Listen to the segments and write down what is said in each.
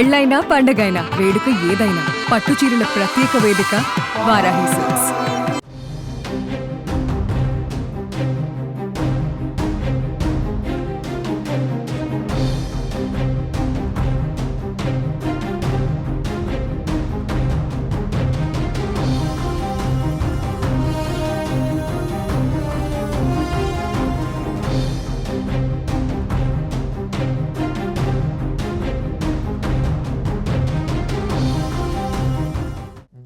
పెళ్ళైనా పండగైనా వేడుక ఏదైనా పట్టు చీరల ప్రత్యేక వేదిక వారాహి సిల్క్స్.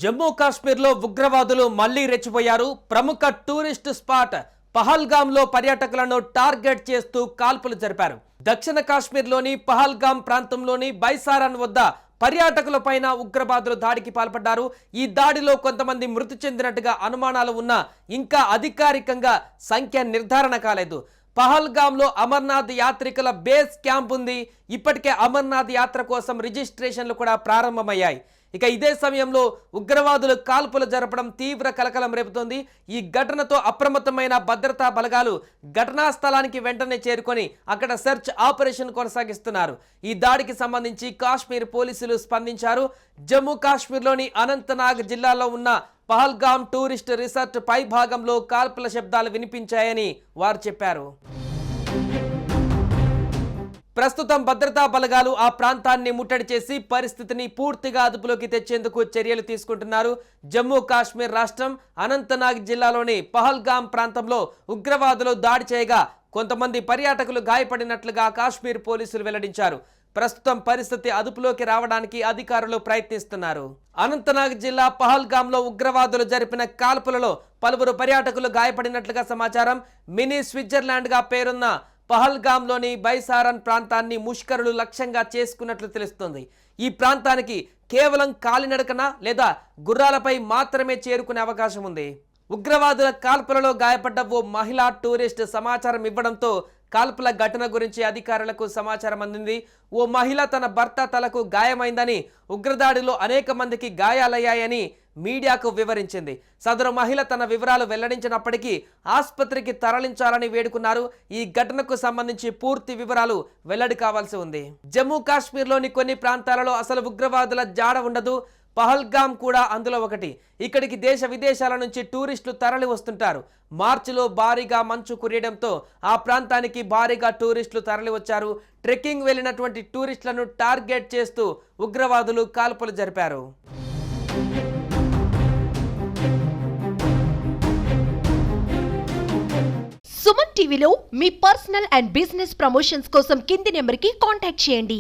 జమ్మూ కాశ్మీర్లో ఉగ్రవాదులు మళ్లీ రెచ్చిపోయారు. ప్రముఖ టూరిస్ట్ స్పాట్ పహల్గామ్లో పర్యాటకులను టార్గెట్ చేస్తూ కాల్పులు జరిపారు. దక్షిణ కాశ్మీర్లోని పహల్గామ్ ప్రాంతంలోని బైసారన్ వద్ద పర్యాటకులపైన ఉగ్రవాదులు దాడికి పాల్పడ్డారు. ఈ దాడిలో కొంతమంది మృతి చెందినట్టుగా అనుమానాలు ఉన్నా ఇంకా అధికారికంగా సంఖ్య నిర్ధారణ కాలేదు. పహల్గామ్లో అమర్నాథ్ యాత్రికుల బేస్ క్యాంప్ ఉంది. ఇప్పటికే అమర్నాథ్ యాత్ర కోసం రిజిస్ట్రేషన్లు కూడా ప్రారంభమయ్యాయి. ఇక ఇదే సమయంలో ఉగ్రవాదులు కాల్పులు జరపడం తీవ్ర కలకలం రేపుతోంది. ఈ ఘటనతో అప్రమత్తమైన భద్రతా బలగాలు ఘటనా స్థలానికి వెంటనే చేరుకొని అక్కడ సెర్చ్ ఆపరేషన్ కొనసాగిస్తున్నారు. ఈ దాడికి సంబంధించి కాశ్మీర్ పోలీసులు స్పందించారు. జమ్మూ కాశ్మీర్లోని అనంతనాగ్ జిల్లాలో ఉన్న పహల్గామ్ టూరిస్ట్ రిసార్ట్ పై భాగంలో కాల్పుల శబ్దాలు వినిపించాయని వారు చెప్పారు. ప్రస్తుతం భద్రతా బలగాలు ఆ ప్రాంతాన్ని ముట్టడి చేసి పరిస్థితిని పూర్తిగా అదుపులోకి తెచ్చేందుకు చర్యలు తీసుకుంటున్నారు. జమ్మూ కాశ్మీర్ రాష్ట్రం అనంతనాగ్ జిల్లాలోని పహల్గామ్ ప్రాంతంలో ఉగ్రవాదులు దాడి చేయగా కొంతమంది పర్యాటకులు గాయపడినట్లుగా కాశ్మీర్ పోలీసులు వెల్లడించారు. ప్రస్తుతం పరిస్థితి అదుపులోకి రావడానికి అధికారులు ప్రయత్నిస్తున్నారు. అనంతనాగ్ జిల్లా పహల్గామ్లో ఉగ్రవాదులు జరిపిన కాల్పులలో పలువురు పర్యాటకులు గాయపడినట్లుగా సమాచారం. మినీ స్విట్జర్లాండ్ గా పేరున్న పహల్గామ్లోని బైసారన్ ప్రాంతాన్ని ముష్కరులు లక్ష్యంగా చేసుకున్నట్లు తెలుస్తోంది. ఈ ప్రాంతానికి కేవలం కాలినడకన లేదా గుర్రాలపై మాత్రమే చేరుకునే అవకాశం ఉంది. ఉగ్రవాదుల కాల్పులలో గాయపడ్డ ఓ మహిళా టూరిస్ట్ సమాచారం ఇవ్వడంతో కాల్పుల ఘటన గురించి అధికారులకు సమాచారం అందింది. ఓ మహిళ తన భర్త తలకు గాయమైందని, ఉగ్రదాడిలో అనేక మందికి గాయాలయ్యాయని మీడియాకు వివరించింది. సదరు మహిళ తన వివరాలు వెల్లడించినప్పటికీ ఆసుపత్రికి తరలించాలని వేడుకున్నారు. ఈ ఘటనకు సంబంధించి పూర్తి వివరాలు వెల్లడి కావాల్సి ఉంది. జమ్మూ కాశ్మీర్లోని కొన్ని ప్రాంతాలలో అసలు ఉగ్రవాదుల జాడ ఉండదు. పహల్గామ్ కూడా అందులో ఒకటి. ఇక్కడికి దేశ విదేశాల నుంచి టూరిస్టులు తరలి వస్తుంటారు. మార్చిలో భారీగా మంచు కురియడంతో ఆ ప్రాంతానికి భారీగా టూరిస్టులు తరలి వచ్చారు. ట్రెక్కింగ్ వెళ్లినటువంటి టూరిస్టులను టార్గెట్ చేస్తూ ఉగ్రవాదులు కాల్పులు జరిపారు. సుమన్ టీవీలో మీ పర్సనల్ అండ్ బిజినెస్ ప్రమోషన్స్ కోసం కింది నెంబర్కి కాంటాక్ట్ చేయండి.